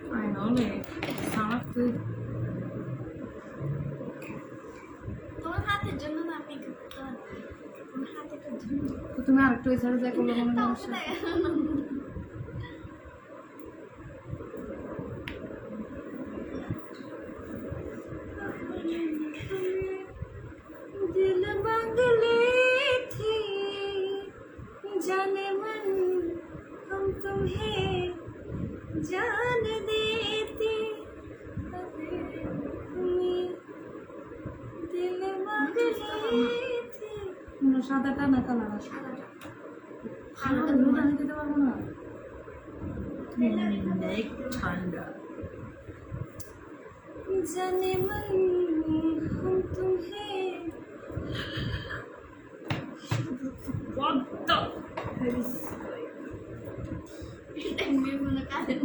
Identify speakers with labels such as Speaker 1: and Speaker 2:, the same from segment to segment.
Speaker 1: Finally, সারা তুই
Speaker 2: তোমার হাতের জন্য না আমি তোমার হাতের জন্য
Speaker 1: তুমি আরেকটু ওই সাইডে যাই করলো মনে সমস্যা दिल मंगले थे जाने मन हम तुम्हें जान देते तुम्हें दिल मंगले थे সাদাটা না কালার আছে সাদাটা লুনা দিতে পারবো না ঠান্ডা जाने मन हम तुम्हें What the hell is
Speaker 2: Memona Karen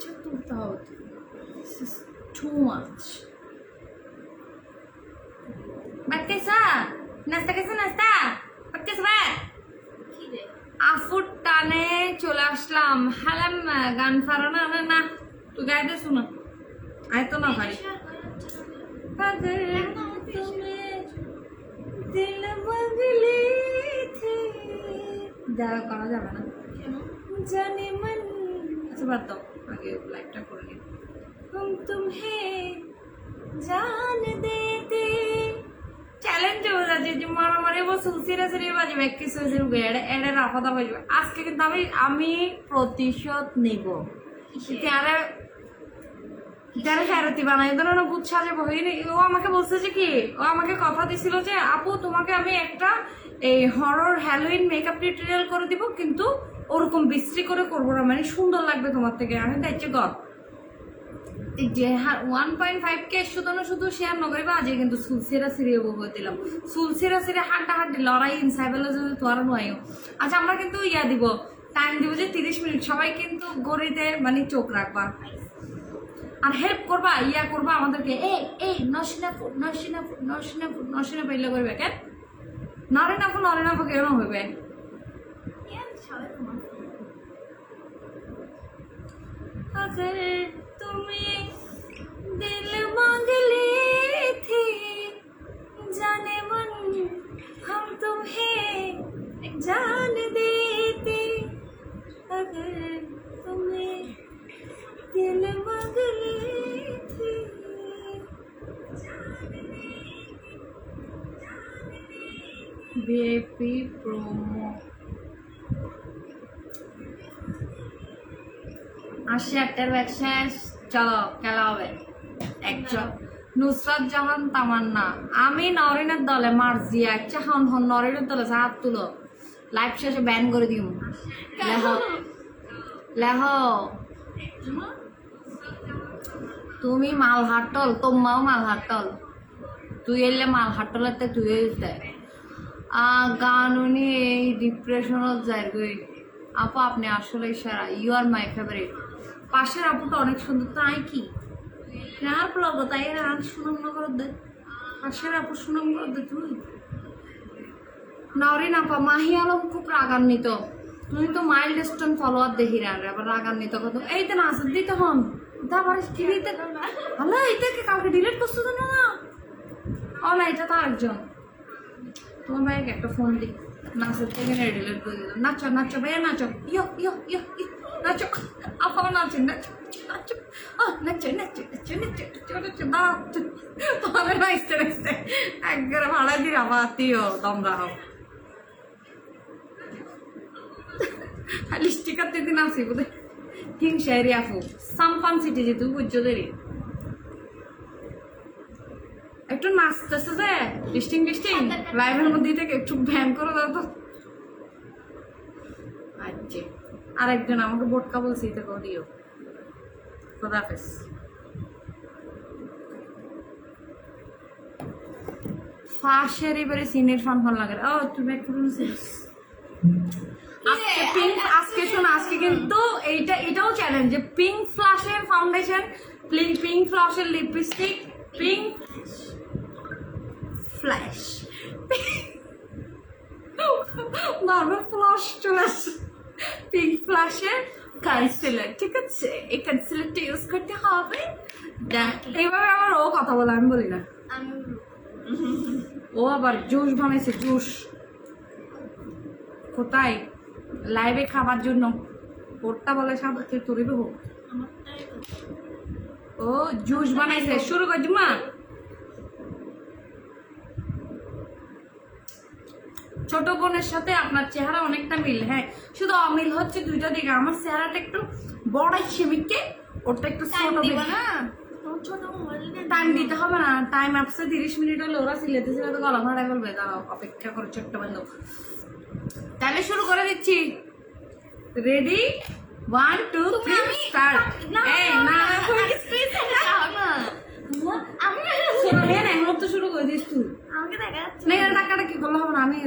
Speaker 1: Check out. This is too much. Ba't kaisa? Nasta kaisa nasta? Ba't kaisa ba?
Speaker 2: কি রে
Speaker 1: আফুর টানে চলে আসলাম হালাম গান ফারো না না না তুই গাইতে শোনা আয় তো না ভাই পাগল तुम्हें दिल मंगले थे দেখা করা যাবে না
Speaker 2: কেন
Speaker 1: जाने मन अच्छा बात तो आगे लाइटটা করে নি हम तुम्हें जान देते চ্যালেঞ্জ হয়ে যাচ্ছে যে মারামারি বসে সিরে সিরে বাজবে কিছু কিছু এড়ে এড়ে রাফাদা বাজবে আজকে কিন্তু আমি প্রতিশোধ নিব তারা যারা ফেরতি বানাই ধরো না বুঝ সাজাবো হয়নি ও আমাকে বলছে যে কি ও আমাকে কথা দিছিল যে আপু তোমাকে আমি একটা এই হরর হ্যালোইন মেকআপ টিউটোরিয়াল করে দিব কিন্তু ওরকম বিশ্রী করে করবো না মানে সুন্দর লাগবে তোমার থেকে আমি দেখছি গড এই যে 1.5K শুধু শেয়ার নকরিবা আজকে কিন্তু সুলসিরা সিরিয়ে বই দিলাম সুলসিরা সিরে হাড্ডি লড়াই ইনসাইবেলা যদি তোয়ার নয় আচ্ছা আমরা কিন্তু ইয়া দিব টাইম দিব যে 30 মিনিট সবাই কিন্তু গড়িতে মানে চোখ রাখবা আর হেল্প করবা ইয়া করবা আমাদেরকে এই নসিনা পাইলে করবে কেন নরেনাফু কেন হইবে
Speaker 2: কেন সবাই তোমার
Speaker 1: अगर तुम्हें दिल मांगले थे जाने मन हम तुम्हें जान देते अगर तुम्हें दिल मांगले थे VIP promo আসি একটার ব্যাগ শেষ চলো খেলা হবে একজন নুসরাত জাহান তামান্না আমি নরিনের দলে মার্জিয়া একটা হন নরিনের দলে হাত তুলো লাইভ শেষে ব্যান করে দিও লেহ তুমি মাল হাটল তোমাও মাল হাটল তুই এলে মাল হাটলেতে তুই দেয় গান উনি এই ডিপ্রেশনত যায় গই আপু আপনি আসলে সেরা ইউ আর মাই ফেভারিট পাশের আপুটা অনেক সুন্দর তাই কি আর লগো তাই আর সুনাম নগর দে পাশের আপু সুনাম করে দে তুই নরিন আপা মাহি আলম খুব রাগান্বিত তুমি তো মাইল্ড স্টোন ফলোয়ার দেখি রান আবার রাগান্বিত কত এই তো নাচ দিতে হন তারপর টিভিতে ভালো এইটাকে কাউকে ডিলিট করছো তো না ও না এটা তো আরেকজন তোমার ভাইকে একটা ফোন দিই নাচের থেকে ডিলিট করে দিল নাচো ভাইয়া নাচো ইয়ো নাচো আপা নাচেন নাচো দাঁড়াও তোমাদের নাচতে একবারে ভাড়া দিয়ে আবার আত্মীয় তোমরা হও লিস্টিকার দিদি নাচি বোধ হিংসারি আপু সাম্পান সিটি যেহেতু বুঝছো দেরি একটু নাচতেছে যে লিস্টিং লাইভের মধ্যে থেকে একটু ব্যান করে দাও তো আচ্ছা আরেকজন আমাকে বোটকা বলছি থেকে দিও খোদাফেজ ফাঁসের এবারে সিনের ফান লাগে ও তুমি একটু আজকে শোনো আজকে কিন্তু এটাও চ্যালেঞ্জ যে পিঙ্ক ফ্লাশের ফাউন্ডেশন পিঙ্ক ফ্লাশের লিপস্টিক পিঙ্ক ফ্ল্যাশ বারবার ফ্লাশ চলে আসছে পিঙ্ক ফ্লাশের কনসিলার, ঠিক আছে? এই কনসিলারটা ইউজ করতে হবে। এইভাবে আবার ও কথা বলে, আমি বলি না।
Speaker 2: আমি
Speaker 1: ও আবার জুস বানাইছে, জুস। কোথায়? লাইভে খাবার জন্য। ওরটা বলে সাথে তোরে দেবো।
Speaker 2: আমারটাই তো।
Speaker 1: ও জুস বানাইছে, শুরু কর জুমা। ছোট বোনের সাথে আপনার চেহারা অনেকটা মিল, হ্যাঁ, শুধু অমিল হচ্ছে দুইটা দিকে। আমার চেহারাটা একটু বড়াই সেমিকে, ওরটা একটু
Speaker 2: টাইম
Speaker 1: ছোট।
Speaker 2: দিব না, তোমার ছোট মোবাইল
Speaker 1: টাইম দিতে হবে না, টাইম আপসে 30 মিনিট হলে ওরা সিলেতে সিলেতে গলা ভাড়া বলবে, দাঁড়াও অপেক্ষা করে ছোট্ট বান্ধব। তাহলে শুরু করে দিচ্ছি। Ready, 1 2 3 start. এই না
Speaker 2: আমি
Speaker 1: এখন তো শুরু করে দিস তুই।
Speaker 2: আমাকে দেখা যাচ্ছে
Speaker 1: না এটা টাকাটা কি করলে হবে না, আমি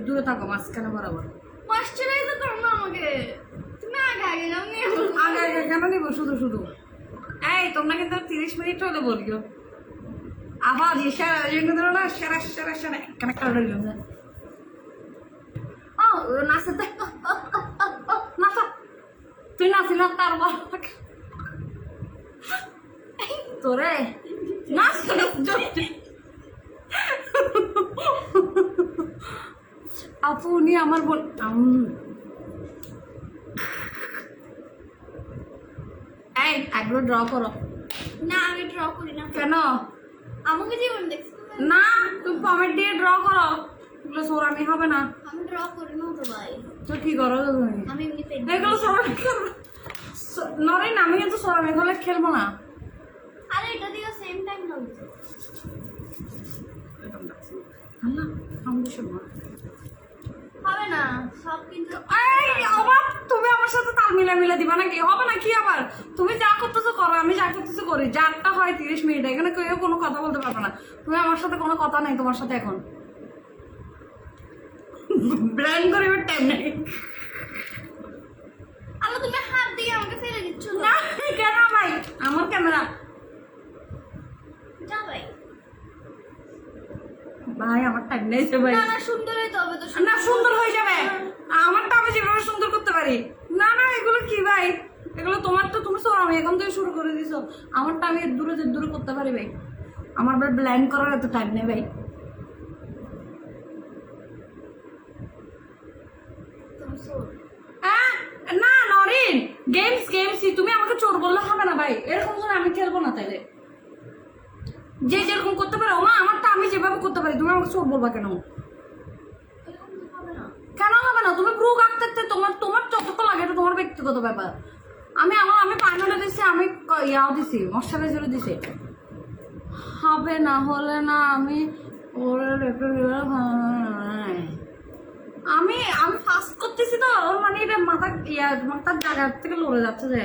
Speaker 1: দূরে থাকো মাঝখানে বরাবর।
Speaker 2: ময়শ্চারাইজার করো না আমাকে, তুমি আগে আগে যাও নিয়ে
Speaker 1: আগে আগে কেন নিব শুধু শুধু? এই তোমরা কিন্তু 30 মিনিট হলে বলিও আবার ইশারা যেগুলো ধরো না, সেরা সেরা সেরা কেন একটা রইল না। ও নাচে দেখ, নাচা তুই নাচি না তার বল তোরে নাচ আপু উনি আমার বোন। এই আইব্রো ড্র করো।
Speaker 2: না আমি ড্র করি না।
Speaker 1: কেন?
Speaker 2: আমাকে জীবন দেখছো
Speaker 1: না তুমি পমেট দিয়ে ড্র করো, এগুলো সোরামি হবে না।
Speaker 2: আমি ড্র করি না তো ভাই,
Speaker 1: তো কি করো তুমি?
Speaker 2: আমি এমনি পেন
Speaker 1: এগুলো সোরামি করবো নরে না, আমি কিন্তু সোরামি হলে খেলবো না।
Speaker 2: আরে এটা দিয়ে সেম টাইম লাগছে।
Speaker 1: আল্লাহ ফাউন্ডেশন
Speaker 2: হবে না সব কিন্তু।
Speaker 1: এই আবার তুমি আমার সাথে তাল মিলা মিলা দিবা নাকি? হবে না কি আবার? তুমি যা করতেছো করো, আমি যা করতেছো করি। যারটা হয় 30 মিনিট, এখানে কেউ কোনো কথা বলতে পারবে না। তুমি আমার সাথে কোনো কথা নাই তোমার সাথে এখন। ব্ল্যান্ড করিবার টাইম নেই।
Speaker 2: আল্লাহ তুমি হাত দিয়ে আমাকে ফেলে দিচ্ছ
Speaker 1: না কেন ভাই? আমার ক্যামেরা
Speaker 2: যা ভাই।
Speaker 1: ভাই আমার টাইম নেই ভাই।
Speaker 2: না না সুন্দর হইতে হবে তো।
Speaker 1: না সুন্দর হয়ে যাবে, আমারটা আমি যেভাবে সুন্দর করতে পারি। না না এগুলো কি ভাই? এগুলো তোমার তো তুমি সব আমি এখন থেকে শুরু করে দিছো। আমারটা আমি দূরে দূরে করতে পারি ভাই। আমার ব্ল্যান্ড করার এত টাইম নেই ভাই। না নরিন, গেমস গেমসই। তুমি আমাকে চোর বললে হবে না ভাই, এরকম করে আমি খেলবো না। তাইলে যে যেরকম করতে পারো মা, আমারটা আমি যেভাবে করতে পারি, তুমি আমাকে চোর বলবা কেন? কেন হবে না? তুমি ব্রুক আঁকতে তোমার তোমার যতক্ষণ লাগে এটা তোমার ব্যক্তিগত ব্যাপার। আমি পাইনাটা দিছি, আমি ইয়াও দিছি, ময়শ্চারাইজারও দিছি। হবে না হলে না আমি আমি ফাস্ট করতেছি তো, ওর মানে এটা মাথার জায়গা থেকে লড়ে যাচ্ছে। যে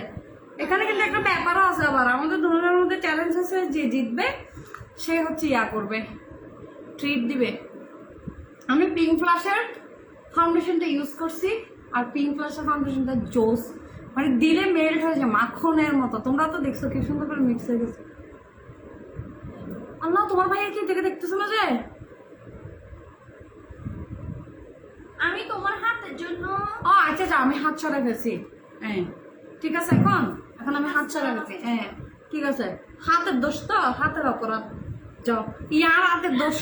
Speaker 1: এখানে কিন্তু একটা ব্যাপারও আছে আবার, আমাদের দুজনের মধ্যে চ্যালেঞ্জ আছে, যে জিতবে সে হচ্ছে করবে, ট্রিট দিবে। আমি পিঙ্ক ফ্লাশের ফাউন্ডেশনটা ইউজ করছি, আর পিঙ্ক ফ্লাশের ফাউন্ডেশনটা জোস, মানে দিলে মেল্ট হয়েছে মাখনের মতো। তোমরা তো দেখছো কি সুন্দর করে মিক্স হয়ে গেছে। আল্লাহ তোমার ভাইয়ের কি থেকে দেখতেছো না? যে
Speaker 2: আমি তোমার হাতের জন্য।
Speaker 1: ও আচ্ছা আচ্ছা, আমি হাত ছড়া গেছি। হ্যাঁ ঠিক আছে, এখন আমি হাত ছড়া গেছি। হ্যাঁ ঠিক আছে, হাতের দোষ তো, হাতের অপরাধ। যাও ইয়ার হাতের দোষ।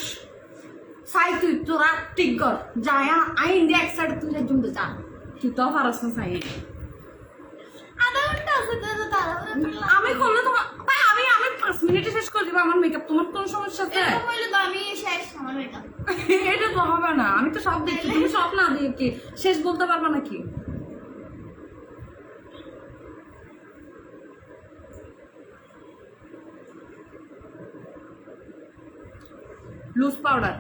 Speaker 1: সাই তুই তোরা ঠিক কর, যা আইন দিয়ে এক সাইড তুই জমতে যা, তুই তো হারাস না সাই।
Speaker 2: আধা ঘন্টা আছে তো
Speaker 1: আমি করলে তোমার আমি 5 মিনিটে শেষ করে দিব আমার মেকআপ। তোমার কোন সমস্যা আছে?
Speaker 2: এরকম হইলে তো আমি শেষ আমার মেকআপ।
Speaker 1: এটা তো হবে না, আমি তো সব দেখছি, তুমি সব না দিয়ে কি শেষ বলতে পারবা নাকি? লুজ পাউডার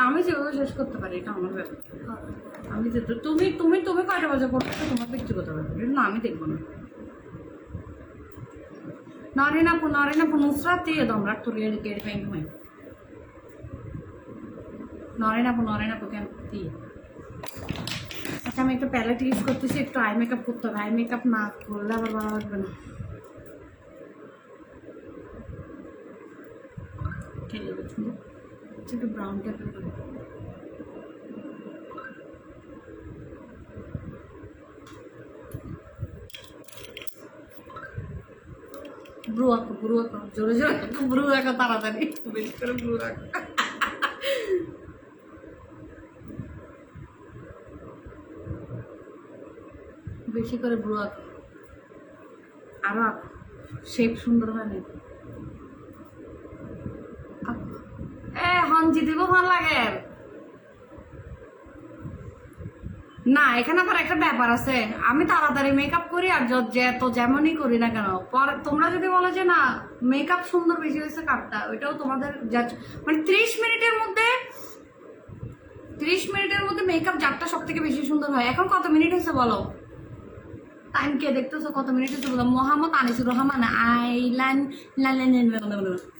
Speaker 1: আমি যেভাবে শেষ করতে পারি, এটা আমার ব্যাপার। আমি যে তুমি তুমি তুমি কয়টা বাজে করতেছো তোমার ব্যক্তিগত ব্যাপার, এটা না আমি দেখবো না। নরেন আপু নুসরাত দিয়ে তোমরা একটু গেড়ে ভেঙে হয়। নরেন আপু কেন দিয়ে? আচ্ছা আমি একটা প্যালেট ইউজ করতেছি, একটু আই মেকআপ করতে হবে। আই মেকআপ না করলে আবার ভালো লাগবে না। একটু ব্রাউন টাইপের ব্রু আঁকো জোরে জোরে ব্রু আঁকো তাড়াতাড়ি বেশি করে ব্রু আঁকো বেশি করে ব্রু আঁকো আরো আঁকো শেপ সুন্দর হয় না এ হঞ্জি দিব ভালো লাগে না এখানে আবার একটা ব্যাপার আছে আমি তাড়াতাড়ি মেকআপ করি আর তো যেমনই করি না কেন পরে তোমরা যদি বলো যে না মেকআপ সুন্দর বেশি হয়েছে কাটটা ওইটাও তোমাদের মানে 30 মিনিটের মধ্যে মেকআপ যারটা সব থেকে বেশি সুন্দর হয় এখন কত মিনিট হয়েছে বলো টাইম কে দেখতেছো কত মিনিট হয়েছে বলো মোহাম্মদ আনিসুর রহমান আইলান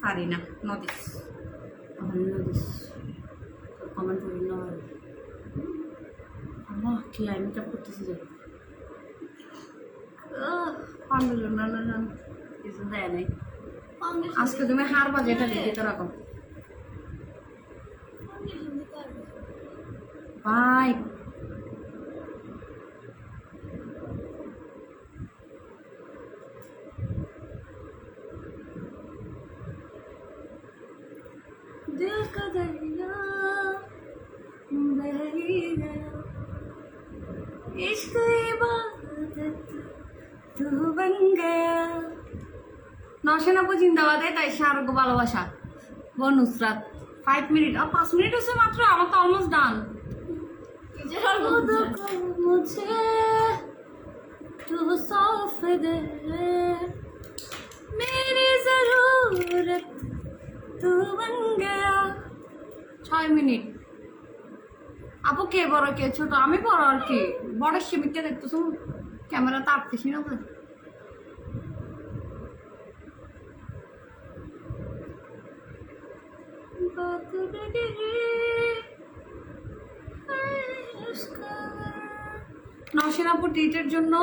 Speaker 1: পারি না নদিস কমেন্ট করি না আল্লাহ কি আই মেকআপ করতেছি যে কিছু দেয় নাই আজকে তুমি হার বাজেটা দিতে রাখো বাই दिल का दरिया बह ही गया इश्क इबादत तू बन गया নশন আপু জিন্দাবাদ তাই শাহরুখ ভালোবাসা ও নুসরাত 5 মিনিট আর 5 মিনিট হচ্ছে মাত্র আমার তো অলমোস্ট ডান मुझे तू सौंप दे मेरी जरूरत तू बन गया 6 মিনিট আপু কে বড় কে ছোট আমি বড় আর কি বড় সীমিতটা দেখতেছো ক্যামেরা তো আপতেছি না তো নশিন আপু ট্রিটের জন্য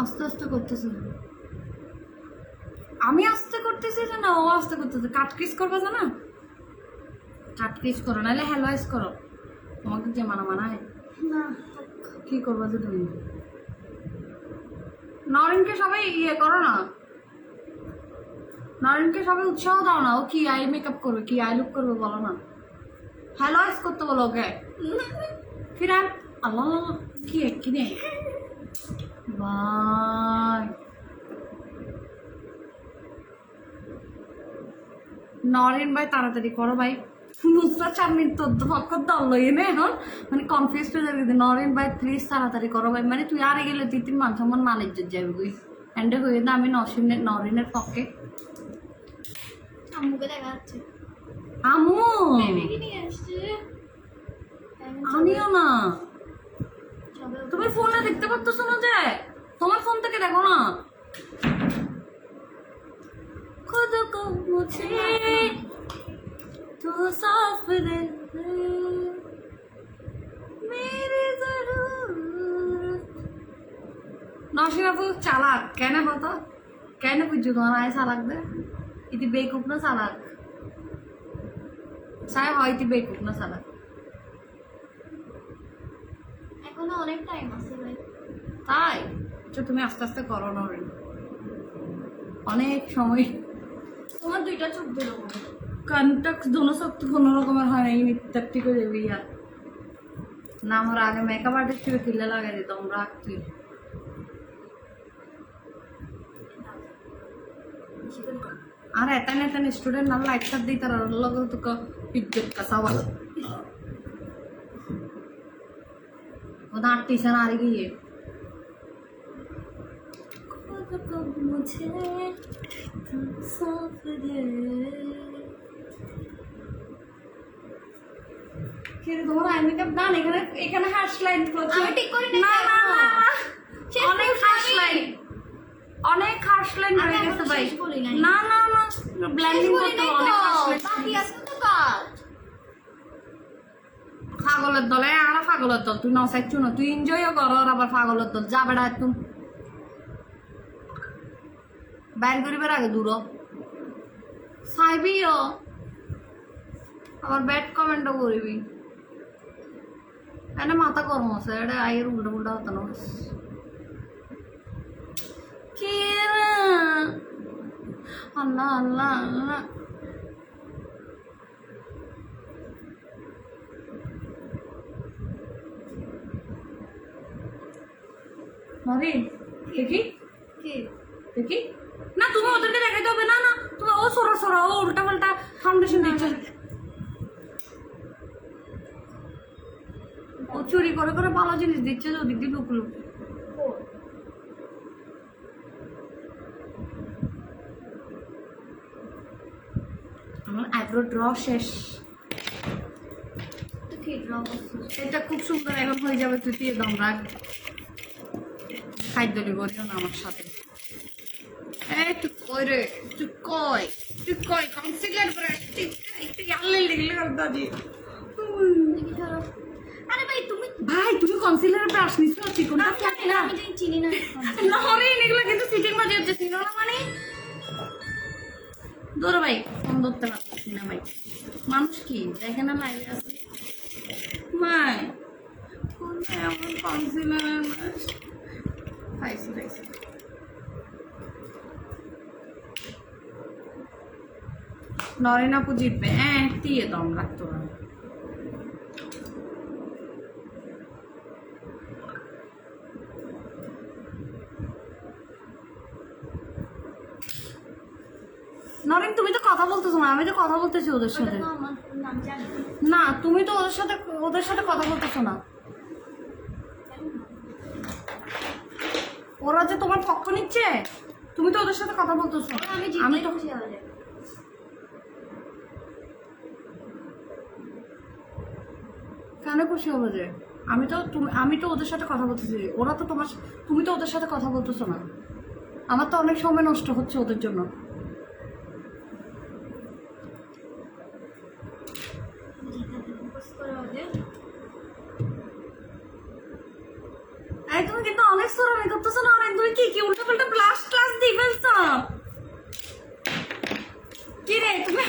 Speaker 1: আস্তে আস্তে করতেছে আমি আস্তে করতেছি না ও আস্তে করতেছে কাটকিস করবা জানা কাটকিস করো নাহলে হ্যালোয়াইজ করো তোমাকে যে মানায়
Speaker 2: না
Speaker 1: কি করবো যে তুমি নরেনকে সবাই ইয়ে করো না নরেনকে সবাই উৎসাহ দাও না ও কি আই মেকআপ করবে কি আই লুক করবে বলো না হ্যালোয়াইজ করতে বলো ওকে ফির আল্লাহ কি কি নেই বাই নরেন ভাই তাড়াতাড়ি করো ভাই নুসরাত চাঁদনির তোর পক্ষ দল লইয়ে নে এখন মানে কনফিউজ হয়ে যাবে নরেন ভাই প্লিজ তাড়াতাড়ি করো ভাই মানে তুই আরে গেলে তুই তিন মান সম্মান মান ইজ্জত যাবে তুই এন্ডে হয়ে না আমি নরেনের পক্ষে
Speaker 2: আম্মুকে দেখা যাচ্ছে
Speaker 1: আমু
Speaker 2: বেবিকে নিয়ে আসছে
Speaker 1: আমিও না তুমি ফোনে দেখতে পারতেছো না যে তোমার ফোন থেকে দেখো না खुद को मुझे तू साफ दे मेरी जरूरत नौशीन আপু চালাক কেন বলতো কেন বুঝছো তোমার আয় চালাক দে ইতি বেকুব না চালাক সাহেব হয় ইতি বেকুব না চালাক
Speaker 2: এখনো অনেক টাইম আছে ভাই
Speaker 1: তাই তুমি আস্তে আস্তে করো না অনেক সময়
Speaker 2: তোমার দুইটা চোখ বেরো
Speaker 1: কন্টাক্ট দোনো সব তো কোনো রকমের হয় না মিথ্যাটি করে দেবি আর না আমার আগে মেকআপ আর্টিস্ট থেকে কিলে লাগাই দিতাম রাখ তুই আর এতান স্টুডেন্ট না লাইটটা দিই তার লগে তোকে ইজ্জত का सवाल ওটা টিচার আর গিয়ে मुझे तुम सौंप दे কিরে তোমার আই মেকআপ ডান এখানে হার্শ লাইন করছে
Speaker 2: আমি ঠিক করে নিই
Speaker 1: না না না অনেক হার্শ লাইন হয়ে গেছে ভাই না না না ব্লেন্ডিং করতে অনেক হার্শ লাইন
Speaker 2: বাকি আছে তো কাজ
Speaker 1: পাগলের দলে আর পাগলের দল তুই নসাইছ না তুই এনজয়ও কর আর আবার পাগলের দল যা বেড়া একদম বাইর করিবার আগে দূর চাইবিও আবার ব্যাড কমেন্টও করবি এনে মাথা কর্ম আছে এটা আয়ের উল্টা উল্টা হতো না কি আল্লাহ আল্লাহ আল্লাহ। নরিন দেখি
Speaker 2: কি
Speaker 1: দেখি, না তুমি ওদেরকে দেখাইতে হবে না, না তুমি ও সরা সরা, ও উল্টা পাল্টা ফাউন্ডেশন দিচ্ছে, ও চুরি করে করে ভালো জিনিস দিচ্ছে যে ওদিক দিয়ে লুকলুক। আমার আইব্রো ড্র শেষ।
Speaker 2: কি ড্র করছিস?
Speaker 1: এটা খুব সুন্দর এখন হয়ে যাবে, তুই দিয়ে দম রাখ, খাদ্য করিও না আমার সাথে। এই তুই কই রে, তুই কই কনসিলার ব্রাশ একটু আল্লাহ লেগে দাদি।
Speaker 2: দেখি ধরো। আরে ভাই তুমি
Speaker 1: ভাই তুমি কনসিলার ব্রাশ নিছো চিকনটা
Speaker 2: আমি জানি না, আমি জানি চিনি না।
Speaker 1: না হরে এগুলো কিন্তু সিটিং মাঝে হচ্ছে চিনো না মানে ধরো ভাই, ফোন ধরতে পারছি না ভাই, মানুষ কি দেখে না লাইভে আছে মাই কোথায় আমার কনসিলার ব্রাশ পাইছি নরেন আপু জিতবে, হ্যাঁ দিয়ে দম রাখতো না। নরেন তুমি তো কথা বলতেছো না, আমি তো কথা বলতেছি ওদের সাথে।
Speaker 2: ওটা তো আমার নাম জানি
Speaker 1: না তুমি তো ওদের সাথে কথা বলতেছো না, ওরা যে তোমার পক্ষ নিচ্ছে, তুমি তো ওদের সাথে কথা বলতেছো।
Speaker 2: আমি
Speaker 1: আমি
Speaker 2: জিতলে
Speaker 1: তো
Speaker 2: খুশি হয়ে যাবে।
Speaker 1: কেন খুশি হবো যে আমি তো ওদের সাথে কথা বলতেছি, ওরা তো তুমি তো ওদের সাথে কথা বলতেছো না, আমার তো অনেক সময় নষ্ট হচ্ছে ওদের জন্য।
Speaker 2: জিতলে ফোকাস করে ওদের।
Speaker 1: এই তুমি কিন্তু অনেক সুরামি করতেছো না, অনেক তুমি কি উল্টো পাল্টা ব্লাশ ক্লাস দিয়ে ফেলছো কি রে তুমি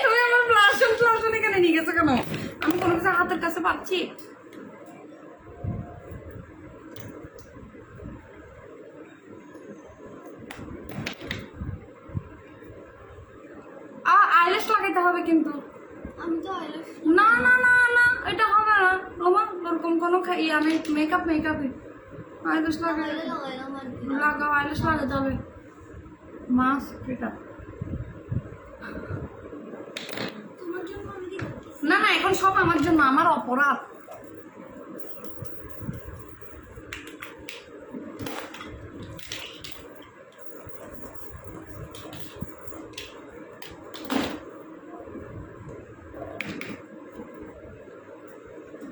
Speaker 1: তুমি আমার ব্লাশ ক্লাস এখানে নিয়ে গেছো কেন? আমি কোনো কিছু হাতের কাছে পাচ্ছি? আইল্যাশ লাগাইতে হবে কিন্তু।
Speaker 2: আমি তো আইলাস
Speaker 1: না না না না এটা হবে না বাবা, ওরকম কোনো আমি মেকআপই আইল্যাশ লাগাই
Speaker 2: লাগাইলাম আর কি।
Speaker 1: লাগাও, আইল্যাশ লাগাতে হবে মাস্ক এটা।
Speaker 2: তোমার জন্য আমি কি করতেছি?
Speaker 1: না না এখন সব আমার জন্য, আমার অপরাধ।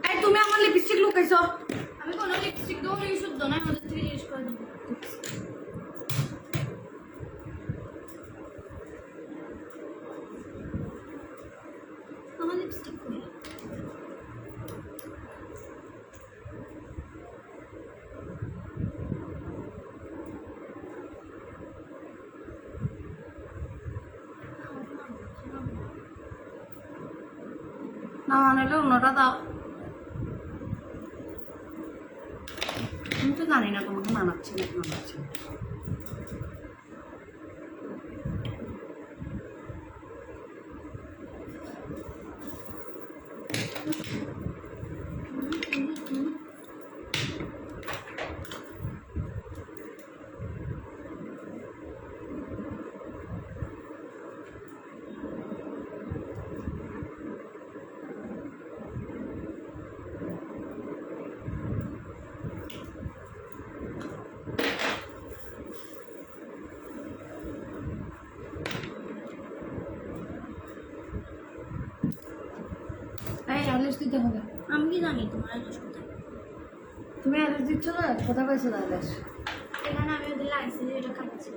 Speaker 1: এই তুমি আমার লিপস্টিক লুকাইছো।
Speaker 2: আমি কোনো লিপস্টিক দেবো না, শুদ্ধ না, আমাদের থেকে জিজ্ঞেস করে দেবো। আমার লিপস্টিক কই?
Speaker 1: না নাহলে অন্যটা দাও। আমি তো জানি না তোমাকে মানাচ্ছে না মানাচ্ছে না। এই আইল্যাশ দিতে হবে।
Speaker 2: আমি কি জানি তোমার আইলাস কোথায়?
Speaker 1: তুমি আইল্যাশ দিচ্ছ না, কোথায় পাইছো আইল্যাশ?
Speaker 2: এখানে আমি ওদের লাগছে যে এটা খাচ্ছি।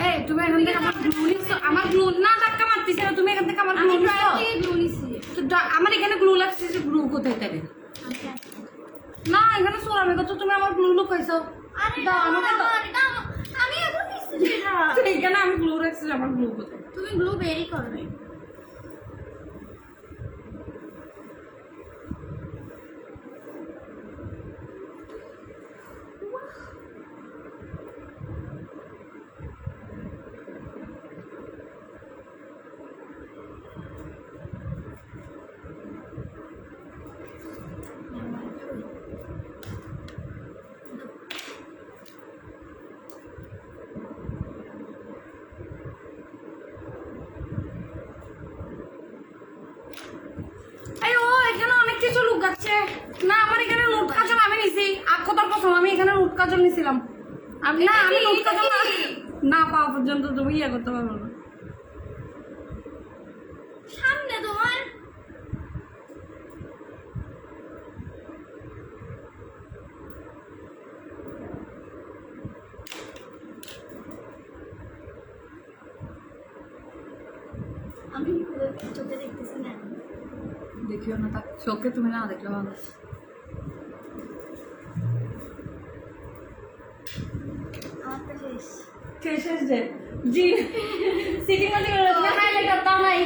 Speaker 1: এই তুমি এখান থেকে আমার গ্লু নিচ্ছ, আমার গ্লু না ধাক্কা মারতেছে না, তুমি এখান থেকে আমার গ্লু
Speaker 2: আমি
Speaker 1: নিচ্ছ।
Speaker 2: ড্রয়ার থেকে গ্লু নিছি।
Speaker 1: তো আমার এখানে গ্লু লাগছে, যে গ্লু কোথায় তাহলে?
Speaker 2: আচ্ছা।
Speaker 1: না এখানে সোরামি কত, তুমি আমার গ্লু লুকাইছো।
Speaker 2: আরে
Speaker 1: দাও
Speaker 2: না,
Speaker 1: আমাকে দাও।
Speaker 2: এটা আমি এখন নিছি যেটা।
Speaker 1: এখানে আমি গ্লু রাখছি, আমার গ্লু কোথায়?
Speaker 2: তুমি গ্লু বেরি করবে।
Speaker 3: কসম আমি এখানে রুট কাজল নিছিলাম। আমি না আমি রুট কাজল না পাওয়া পর্যন্ত তুমি ইয়ে করতে পারবো না।
Speaker 2: সামনে তোমার আমি চোখে দেখতেছি না।
Speaker 3: দেখিও না তা চোখে তুমি না দেখলে ভালো।
Speaker 2: আমার তো শেষ।
Speaker 3: শেষ যে জি সিটিং আছে তুমি হাইলাইটার দাও নাই,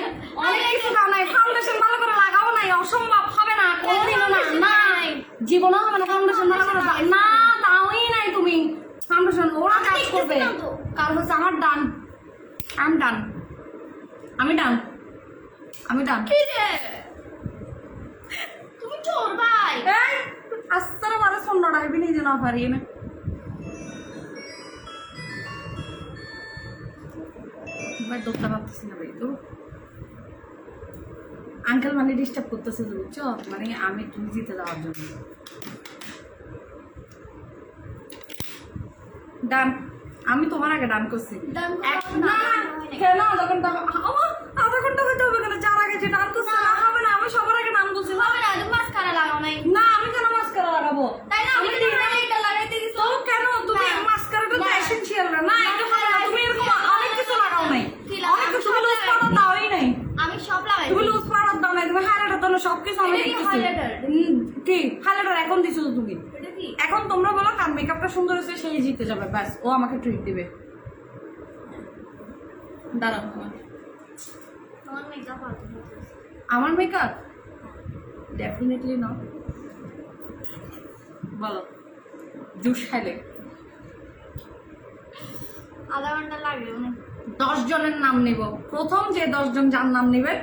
Speaker 3: অনেক কিছু দাও নাই, ফাউন্ডেশন ভালো করে লাগাও নাই, অসম্ভব হবে না কোনদিনও না। না জীবনও হবে না ফাউন্ডেশন ভালো করে না দাওই নাই তুমি ফাউন্ডেশন। ওরা কাজ করবে কারণ হচ্ছে আমার ডান। আমি ডান আমি ডান আমি ডান।
Speaker 2: কি রে তুমি চোর ভাই।
Speaker 3: এই আস্তারা বারে সন্ধ্যাটা হেবি নিজে না পারিয়ে না। ভাই দোকান পারতেছি না ভাই তো আঙ্কেল মানে ডিস্টার্ব করতেছে তো বুঝছো, মানে আমি তুমি জিতে যাওয়ার জন্য। ডান আমি তোমার আগে ডান করছি।
Speaker 2: ডান করো
Speaker 3: না কেন আধা ঘন্টা আধা ঘন্টা হইতে হবে কেন? যার আগে যে ডান করছে না হবে না, আমি সবার আগে ডান করছি।
Speaker 2: হবে না, তুমি মাস্কারা লাগাও নাই।
Speaker 3: না আমি কেন মাস্কারা লাগাবো?
Speaker 2: তাই না, আমি এটা লাগাইতে দিছি।
Speaker 3: তো কেন তুমি মাস্কারাটা তো এসেনশিয়াল না এটা হবে না। তুমি এরকম অনেক কিছু লাগাও নাই, অনেক কিছু তুমি লুজ পাউডার দাওই নাই।
Speaker 2: আমি সব লাগাই।
Speaker 3: তুমি লুজ পাউডার দাও নাই, তুমি হাইলাইটার দাও না, সবকিছু আমি
Speaker 2: এটা কি
Speaker 3: দেখতেছি।
Speaker 2: highlighter?
Speaker 3: কি হাইলাইটার এখন দিছো তো তুমি?
Speaker 2: এটা কি?
Speaker 3: এখন তোমরা বলো কার মেকআপটা সুন্দর হয়েছে সেই জিতে যাবে, ব্যাস ও আমাকে ট্রিট দিবে। দাঁড়াও
Speaker 2: তোমার মেকআপ আউট হয়েছে।
Speaker 3: আমার মেকআপ ডেফিনেটলি না। বলো জুস খাইলে
Speaker 2: আধা ঘন্টা লাগবে অনেক।
Speaker 3: 10 জনের নাম নিব, প্রথম যে 10 জন যার নাম নিবে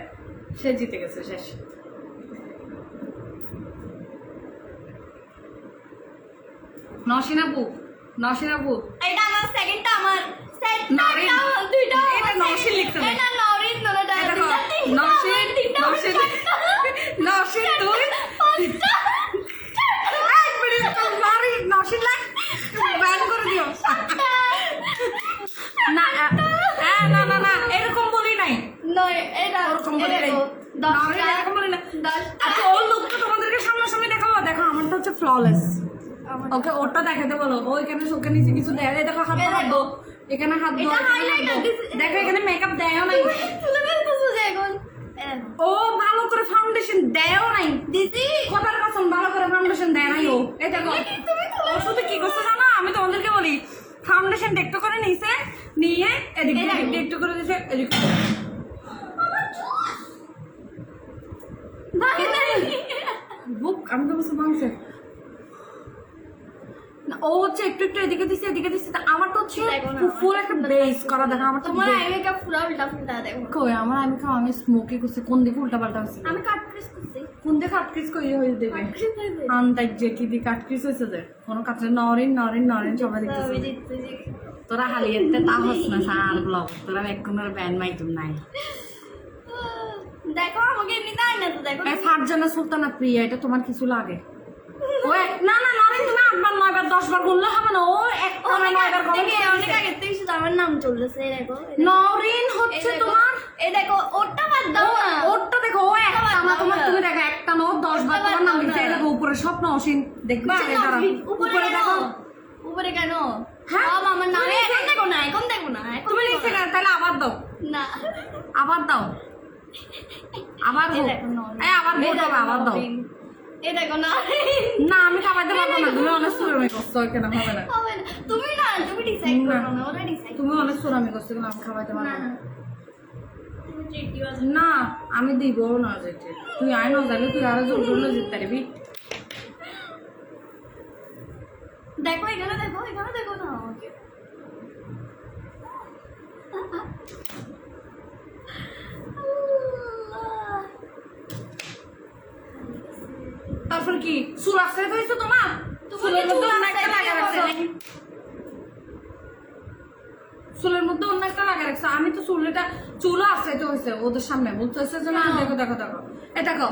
Speaker 3: সে জিতে গেছে, শেষ। নসিনাপু নসিনাপু
Speaker 2: এটা আমার সেকেন্ডটা, আমার
Speaker 3: নরিন।
Speaker 2: দুইটা
Speaker 3: এটা নওশিন লিখছে না।
Speaker 2: এটা নরিন দুইটা
Speaker 3: এটা
Speaker 2: দুইটা তিনটা
Speaker 3: নওশিন
Speaker 2: তিনটা
Speaker 3: নওশিন নওশিন তুই এক মিনিট তো নরিন নওশিন লাগ ব্যান করে দিও না। না না না এরকম বলি নাই,
Speaker 2: নয় এটা
Speaker 3: ওরকম বলি নাই, নরিন এরকম বলি না। আচ্ছা ওর লুকটা তোমাদেরকে সামনাসামনি দেখাবো। দেখো আমারটা হচ্ছে ফ্ললেস। ওকে ওটা দেখাতে বলো। ও এখানে চোখের নিচে কিছু দেয় নাই, দেখো হাত দাও, এখানে হাত দাও।
Speaker 2: এটা highlighter দিছে।
Speaker 3: দেখো এখানে মেকআপ দেয়ও নাই,
Speaker 2: তুলে ফেলতেছো যে এখন।
Speaker 3: ও ভালো করে ফাউন্ডেশন দেয়ও নাই।
Speaker 2: দিদি
Speaker 3: কথার কথা ভালো করে ফাউন্ডেশন দেয় নাই ও। এই দেখো ও শুধু কি করছে জানো, আমি তোমাদেরকে বলি ফাউন্ডেশন একটু করে নিছে, নিয়ে এদিকে একটু করে দিছে এদিকে। বুক আমি তো বলছি ভাঙছে না, ও হচ্ছে একটু একটু এদিকে দিছে এদিকে দিছে। আমার তো হচ্ছে
Speaker 2: দেখো না,
Speaker 3: ফুল একটা বেস করা। দেখো আমার তো
Speaker 2: তোমার আই মেকআপ পুরো উল্টা ফুলটা দেখো।
Speaker 3: কই আমার আমি খাও আমি স্মোকি করছি, কোন দিকে উল্টা পাল্টা হচ্ছে,
Speaker 2: আমি কাট ক্রিস করছি।
Speaker 3: কোন দিকে কাটকিস কই হয়ে দেবে
Speaker 2: ক্রিস হয়েছে।
Speaker 3: আন্দাজ যে কি দি কাটকিস হয়েছে যে কোনো কাটলে নরিন নরিন নরিন সবাই দেখতেছে।
Speaker 2: আমি জিতছি।
Speaker 3: তোরা হালিয়েতে তা হস না সার ব্লগ, তোরা একজনের ব্যান মাইতুম নাই।
Speaker 2: দেখো আমাকে এমনি তাই না তো দেখো।
Speaker 3: এই ফারজানা সুলতানা প্রিয়া এটা তোমার কিছু লাগে? ও না না নরিন তুমি 8 বার 9 বার 10 বার বললে হবে না। ও এক করে 9 বার
Speaker 2: অনেক
Speaker 3: কমেন্ট
Speaker 2: আগে থেকে শুধু আমার নাম চলতেছে। এই দেখো
Speaker 3: নরিন হচ্ছে তোমার।
Speaker 2: এই দেখো ওরটা বাদ দাও না।
Speaker 3: ওরটা দেখো ও একটা না তোমার, তুমি দেখো একটা না 10 বার তোমার নাম লিখছে। এই দেখো উপরে স্বপ্ন অসীন দেখবা আগে দাঁড়া
Speaker 2: উপরে
Speaker 3: দেখো।
Speaker 2: উপরে কেন?
Speaker 3: হ্যাঁ?
Speaker 2: সব আমার নামে। এখন দেখো না, এখন দেখো না, এখন
Speaker 3: তুমি
Speaker 2: দেখো
Speaker 3: লিখছে
Speaker 2: না।
Speaker 3: না তাহলে আবার দাও,
Speaker 2: না
Speaker 3: আবার দাও, আবার
Speaker 2: এই
Speaker 3: হোক।
Speaker 2: দেখো নরিন।
Speaker 3: এই আবার ভোট হবে, আবার দাও।
Speaker 2: এই দেখো না
Speaker 3: না আমি খাওয়াইতে পারবো না, তুমি অনেক সুরামি করছো, কেন হবে না।
Speaker 2: হবে না। তুমি না, তুমি ডিসাইড করো না, ওরা ডিসাইড।
Speaker 3: তুমি অনেক সুরামি করছো, কিন্তু আমি খাওয়াইতে পারবো
Speaker 2: না
Speaker 3: না।
Speaker 2: তুমি ট্রিট দিবা।
Speaker 3: না আমি দিব না যেতে, তুই আয় না যাবে, তুই আরো জোর জোর জিততে পারবি।
Speaker 2: দেখো এখানে দেখো, এখানে দেখো না আমাকে।
Speaker 3: তারপর কি চুল আসতে হয়েছে তোমার?
Speaker 2: তোমাকে
Speaker 3: চুলের মধ্যে
Speaker 2: চুল
Speaker 3: অন্য একটা
Speaker 2: আঁচড়াতে
Speaker 3: লাগা রাখছো,
Speaker 2: হবে।
Speaker 3: চুলের মধ্যে অন্য একটা লাগা রাখছো। আমি তো চুলটা চুলও আসতে হয়েছে ওদের সামনে বলতেছে যে না দেখো দেখো দেখো এ দেখো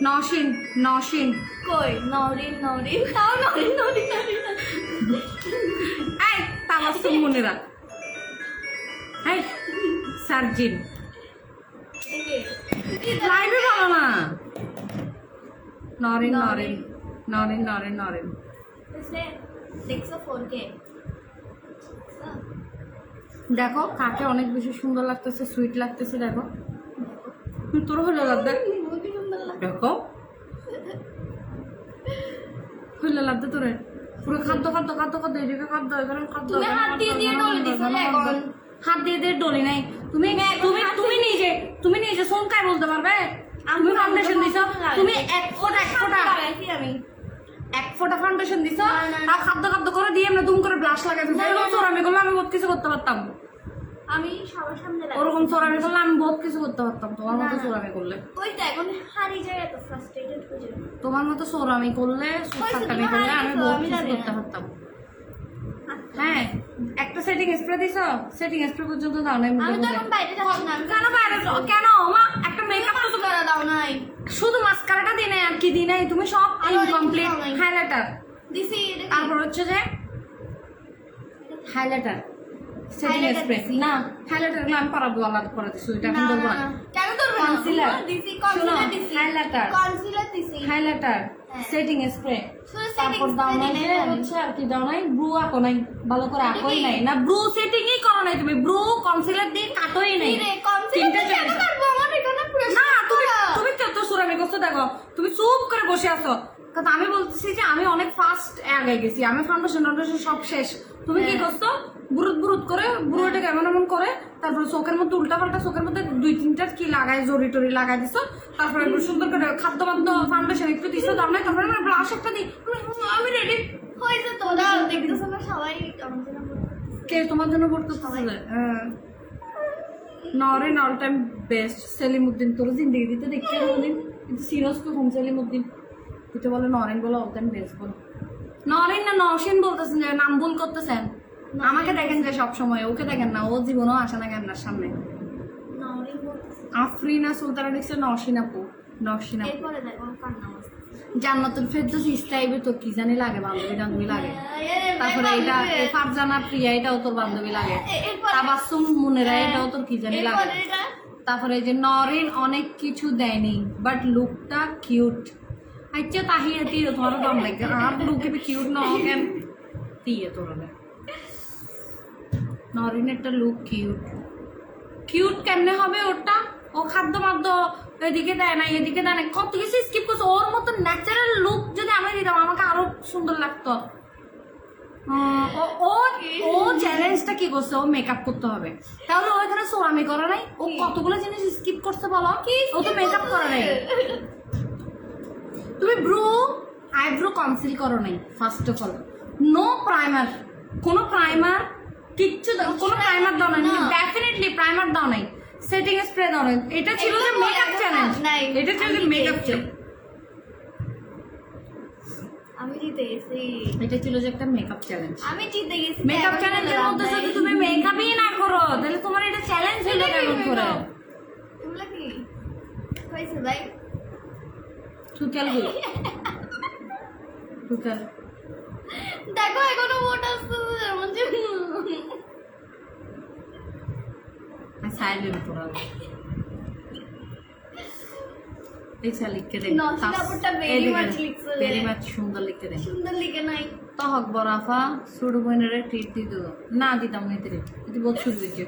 Speaker 3: নওশিন নওশিন
Speaker 2: কই নরিন নরিন তাও নরিন নরিন নরিন
Speaker 3: এই তাবাসসুম মুনিরা এই সার্জিন লাইভে বলো না নরিন নরিন নরিন নরিন নরিন
Speaker 2: দেখছো 4K
Speaker 3: দেখো কাকে অনেক বেশি সুন্দর লাগতেছে সুইট লাগতেছে দেখো তোর হলো লাগবে দেখো হলো লাগবে তোরে পুরো খাদ্য খাদ্য খাদ্য খাদ্য এদিকে খাদ্য এখানে খাদ্য
Speaker 2: তুমি হাত দিয়ে দিয়ে ডলে দিছো এখন
Speaker 3: হাত দিয়ে দিয়ে ডলি নাই তুমি তুমি তুমি নিজে সোনকায় বলতে পারবে তুমি ফাউন্ডেশন দিছো তুমি এক ফোঁটা
Speaker 2: আমি
Speaker 3: এক ফোঁটা ফাউন্ডেশন দিছো
Speaker 2: না, না, না।
Speaker 3: আর খাদ্য খাদ্য করে দিয়ে আমরা দুম করে ব্লাশ লাগাই দিছো
Speaker 2: না, না,
Speaker 3: এরকম
Speaker 2: না।
Speaker 3: চোরামি করলে আমি বহুত কিছু করতে পারতাম
Speaker 2: আমি সবার সামনে
Speaker 3: ওরকম চোরামি করলে আমি বহুত কিছু করতে পারতাম তোমার
Speaker 2: না,
Speaker 3: মতো
Speaker 2: না।
Speaker 3: চোরামি করলে
Speaker 2: ওই তো এখন হারিয়ে যায় এত ফ্রাস্ট্রেটেড হয়ে যায়
Speaker 3: তোমার মতো চোরামি করলে সুস্থামি করলে আমি
Speaker 2: তুমি
Speaker 3: বহুত
Speaker 2: আমি
Speaker 3: কিছু
Speaker 2: জানি
Speaker 3: করতে
Speaker 2: না।
Speaker 3: পারতাম হ্যাঁ একটা সেটিং স্প্রে দিছো সেটিং স্প্রে পর্যন্ত দাও নাই
Speaker 2: আমি তো এখন বাইরে যাচ্ছি না আমি
Speaker 3: কেন বাইরে কেন মা একটা মেকআপ তো
Speaker 2: করা দাও নাই
Speaker 3: শুধু মাস্কারাটা দিই নাই আর কি দিই নাই তুমি সব
Speaker 2: আর অনেক
Speaker 3: ইনকমপ্লিট
Speaker 2: কিছু নাই।
Speaker 3: হাইলাইটার
Speaker 2: দিছি
Speaker 3: তারপর হচ্ছে যে হাইলাইটার সেটিং
Speaker 2: Highlighter
Speaker 3: স্প্রে
Speaker 2: দিছি।
Speaker 3: না হাইলাইটার গুলো আমি পরাবো আলাদা করে দিচ্ছি ওইটা এখন ধরবো না
Speaker 2: কেন ধরবে না
Speaker 3: Concealer।
Speaker 2: দিছি
Speaker 3: শোনো,
Speaker 2: কনসিলার দিছি
Speaker 3: highlighter।
Speaker 2: কনসিলার দিছি
Speaker 3: হাইলাইটার
Speaker 2: হ্যাঁ।
Speaker 3: সেটিং স্প্রে
Speaker 2: শুধু
Speaker 3: তারপর
Speaker 2: setting
Speaker 3: দাও
Speaker 2: spray
Speaker 3: নাই
Speaker 2: দিলে
Speaker 3: যে
Speaker 2: হবে।
Speaker 3: হচ্ছে আর কি দাও নাই ব্রু আঁকো নাই ভালো করে
Speaker 2: এটা
Speaker 3: আঁকোই
Speaker 2: কি?
Speaker 3: নাই না ব্রু সেটিংই করো নাই তুমি ব্রু কনসিলার দিয়ে কাটোই নাই
Speaker 2: রে কনসিলার
Speaker 3: তিনটা
Speaker 2: দিয়ে কেন
Speaker 3: জিনিস।
Speaker 2: করবো আমার এখানে পুরো
Speaker 3: না তুমি তুমি কত সুরামি করছো দেখো তুমি চুপ করে বসে আছো কারণ আমি বলতেছি যে আমি অনেক ফাস্ট আগে গেছি আমি ফাউন্ডেশন সব শেষ তুমি কি
Speaker 2: হ্যাঁ।
Speaker 3: করছো বুরুত বুরুত করে বুড়োটাকে এমন এমন করে তারপরে চোখের মধ্যে উল্টা পাল্টা চোখের মধ্যে 2-3টা কি লাগাই জড়ি টরি লাগাই দিছো তারপরে একটু সুন্দর করে খাদ্য মাদ্য ফাউন্ডেশন একটু দিছো দাম নাই তারপরে আমি ব্লাশ একটা দিই আমি রেডি
Speaker 2: হয়েছে তো দাও দেখতেছো না সবাই কেমন যেন
Speaker 3: কে তোমার জন্য ভোট করতেছে Naren all time best Salimuddin তোর জিন্দগি দিতে দেখতে কোনোদিন কিন্তু সিরিয়াস তো হোম সেলিমউদ্দিন তুই বলে নরেন বলে অল টাইম বেস্ট বলো নরেন না নওশিন বলতেছেন যে নাম ভুল করতেছেন আমাকে দেখেন যে সব সময় ওকে দেখেন না ও জীবনেও আসে না ক্যামেরার সামনে
Speaker 2: নরিন বলতেছে
Speaker 3: আফরিনা সুলতানা লিখছে নওশিন আপু নওশিন আপু
Speaker 2: এরপরে দেখো কান্না আসছে
Speaker 3: জান্নাতুল ফেরদৌস ইস্তাইবে তো কি জানি লাগে বান্ধবী টান্ধবী লাগে তারপরে এটা ফারজানা প্রিয়া এটাও তোর বান্ধবী লাগে তাবাসসুম মুনেরা এটাও তোর কি জানি লাগে তারপরে এই যে নরিন অনেক কিছু দেয়নি বাট লুকটা কিউট আচ্ছা তাহিয়া দিয়ে তোমার দাম লাগছে আর লুকে কিউট না কেন দিয়ে তোর নরিন একটা লুক কিউট কিউট কেমনে হবে ওটা ও খাদ্য মাদ্য এদিকে দেয় না এদিকে দেয় না কত কিছু স্কিপ করছে ওর মতো ন্যাচারাল লুক যদি আমি দিতাম আমাকে আরো সুন্দর লাগতো ও ও ও চ্যালেঞ্জটা কি করছে ও মেকআপ করতে হবে তাহলে ও এখানে সোরামি করে নাই ও কতগুলো জিনিস স্কিপ করছে বলো ও তো মেকআপ করে নাই তুমি ব্রু আইব্রো কনসিল করো নাই first of all no primer কোনো প্রাইমার কিচ্ছু কোনো প্রাইমার দাও নাই ডেফিনেটলি প্রাইমার দাও নাই সেটিং স্প্রে দাও নাই এটা ছিল যে মেকআপ চ্যালেঞ্জ এটা ছিল যে মেকআপ চ্যালেঞ্জ
Speaker 2: আমি জিতে গেছি
Speaker 3: এটা ছিল যে একটা মেকআপ চ্যালেঞ্জ
Speaker 2: আমি জিতে গেছি
Speaker 3: মেকআপ চ্যালেঞ্জের মধ্যে যদি তুমি মেকআপই না করো তাহলে তোমার এটা চ্যালেঞ্জ হলো কেমন করে
Speaker 2: এগুলা কি হয়েছে ভাই
Speaker 3: টুকাল গো টুকাল
Speaker 2: দেখো এখনো মোট আসছে যেমন
Speaker 3: সাইলেন্ট করা লিখা লিখতে দে
Speaker 2: নওশিন আপুটা very much লিখছে।
Speaker 3: ভেরি মাচ সুন্দর লিখতে দে
Speaker 2: সুন্দর লিখে নাই
Speaker 3: তহক বরাফা ছোট বোনের ট্রিট দিত না দিতাম না এতে এটি বহুত শুরু দিচ্ছে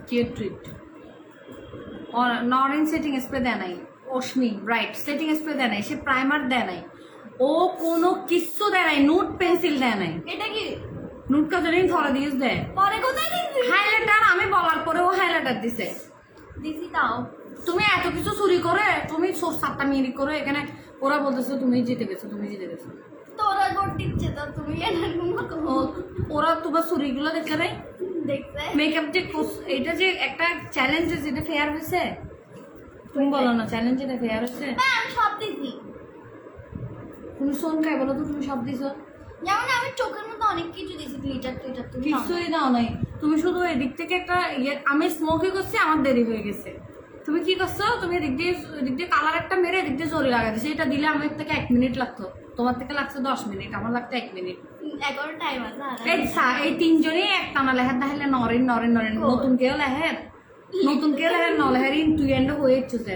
Speaker 3: কে ট্রিট নরেন সেটিং স্প্রে দেয় নাই অশ্মি রাইট সেটিং স্প্রে দেয় নাই সে প্রাইমার দেয় নাই ও কোনো কিচ্ছু দেয় নাই নোট পেন্সিল দেয় নাই
Speaker 2: এটা কি
Speaker 3: নোট কাজরিং ধরা দিয়েছ দেয়
Speaker 2: পরে কোথায় দিছি
Speaker 3: হাইলাইটার আমি বলার পরে ও হাইলাইটার দিছে
Speaker 2: দিছি তাও
Speaker 3: তুমি এত কিছু চুরি করে তুমি 7টা মিনিট করে এখানে ওরা বলতেছে তুমি জিতে গেছো তুমি জিতে গেছো
Speaker 2: তোরা ভোট দিচ্ছে তো তুমি
Speaker 3: ওরা তোমার চুরিগুলো দেখে নাই
Speaker 2: দেখছে
Speaker 3: মেকআপ যে এটা যে একটা চ্যালেঞ্জ যেটা ফেয়ার হয়েছে তুমি বলো না চ্যালেঞ্জ যেটা ফেয়ার হয়েছে
Speaker 2: হ্যাঁ আমি সব দিছি
Speaker 3: তুমি শোন খাই বলো তো তুমি সব দিছো
Speaker 2: যেমন আমি চোখের মধ্যে অনেক কিছু দিছি গ্লিটার ট্লিটার তুমি
Speaker 3: কিছুই দাও নাই তুমি শুধু এদিক থেকে একটা আমি স্মোকি করছি আমার দেরি হয়ে গেছে তুমি কি করছো, তুমি এদিক দিয়ে কালার একটা মেরে এদিক দিয়ে জোরে লাগাই দিছো। এটা দিলে আমার থেকে 1 মিনিট লাগতো, তোমার থেকে লাগছে 10 মিনিট, আমার লাগতো 1 মিনিট।
Speaker 2: 11 টাইম আছে আর
Speaker 3: এই তিনজনই একটানা লেখার দেখাইলে নরেন নতুন কেউ লেহের নলেহের ইন তুই এন্ড হয়ে ইচ্ছে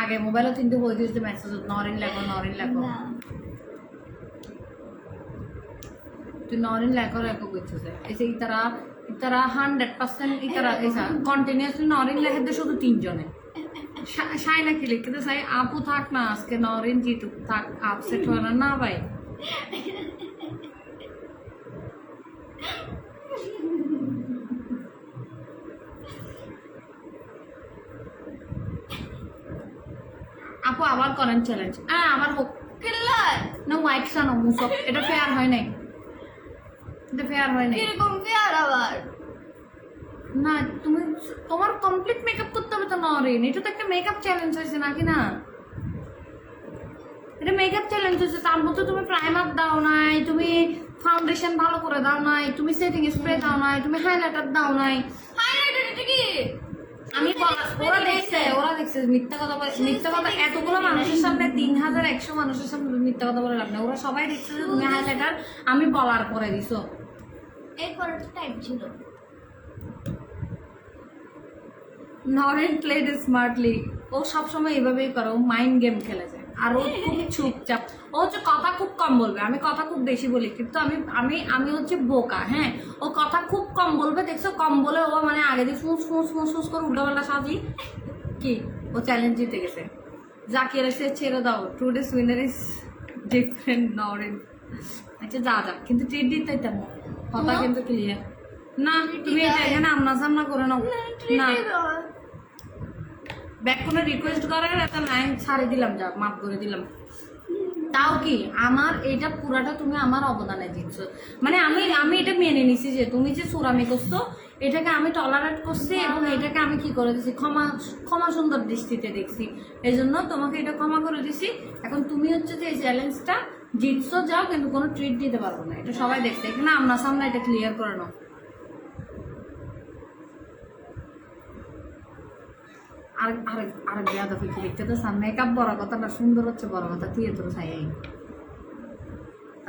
Speaker 3: আগে মোবাইলও কিন্তু হয়ে দিচ্ছে মেসেজ নরেন লেখো
Speaker 2: না
Speaker 3: তুই নরেন লেখো করছে এই যে ইতারা 100% ইতারা এসা কন্টিনিউয়াসলি নরেন লেখে দে শুধু তিনজনে সাইনা কি লিখতে চাই আপু থাক না আজকে নরেন জিতু থাক আপসেট হয় না ভাই। আপু আবার করেন চ্যালেঞ্জ। আবার হোক
Speaker 2: কিল্লার
Speaker 3: না হোয়াইট সানো মুসক, এটা ফেয়ার হয় নাই, এটা ফেয়ার হয় নাই।
Speaker 2: কিরকম ফেয়ার আবার
Speaker 3: না তুমি তোমার কমপ্লিট মেকআপ করতে হবে তো নরেন, এটা তো একটা মেকআপ চ্যালেঞ্জ হয়েছে নাকি না? এটা মেকআপ চ্যালেঞ্জ হয়েছে, তার মধ্যে তুমি প্রাইমার দাও নাই, তুমি ফাউন্ডেশন ভালো করে দাও নাই, তুমি সেটিং স্প্রে দাও নাই, তুমি হাইলাইটার দাও নাই।
Speaker 2: হাইলাইটার এটা কি
Speaker 3: আমি ওরা দেখছে মিথ্যা কথা এতগুলো মানুষের সামনে 3100 মানুষের সামনে মিথ্যা কথা বলে লাভ না, ওরা সবাই দেখছে যে তুমি হাইলাইটার আমি বলার পরে দিছো।
Speaker 2: এরপর টাইম ছিল
Speaker 3: নরেন প্লেড স্মার্টলি, ও সবসময় এভাবেই করে, ও মাইন্ড গেম খেলেছে আর ও খুব চুপচাপ, ও হচ্ছে কথা খুব কম বলবে, আমি কথা খুব বেশি বলি কিন্তু আমি হচ্ছে বোকা। হ্যাঁ ও কথা খুব কম বলবে, দেখছো কম বলে ও মানে আগে দিয়ে ফুস করে উল্টাপাল্টা সাজি কি ও চ্যালেঞ্জ জিতে গেছে। জাকির এসে ছেড়ে দাও, today's winner is different Naren. আচ্ছা যা কিন্তু ট্রিট দিতে তেমন কথা কিন্তু ক্লিয়ার না, তুমি এটা এখানে আমনা সামনা করে নাও না, ব্যাক কোনো রিকোয়েস্ট করার একটা লাইন ছাড়ে দিলাম, যা মাফ করে দিলাম। তাও কি আমার এটা পুরাটা তুমি আমার অবদানে দিচ্ছ, মানে আমি এটা মেনে নিছি যে তুমি যে সুরামি করছো এটাকে আমি টলারেট করছি এবং এটাকে আমি কি করে দিছি ক্ষমা সুন্দর দৃষ্টিতে দেখছি, এই জন্য তোমাকে এটা ক্ষমা করে দিছি। এখন তুমি হচ্ছে যে এই চ্যালেঞ্জটা জিতছো যাও, কিন্তু কোনো ট্রিট দিতে পারবো না, এটা সবাই দেখছে, এখানে আমনা সামনা এটা ক্লিয়ার করে নাও। আর বেয়াদা ফিকে লিখতে তো মেকআপ বড় কথা না, সুন্দর হচ্ছে বড় কথা, তুই তোর চাই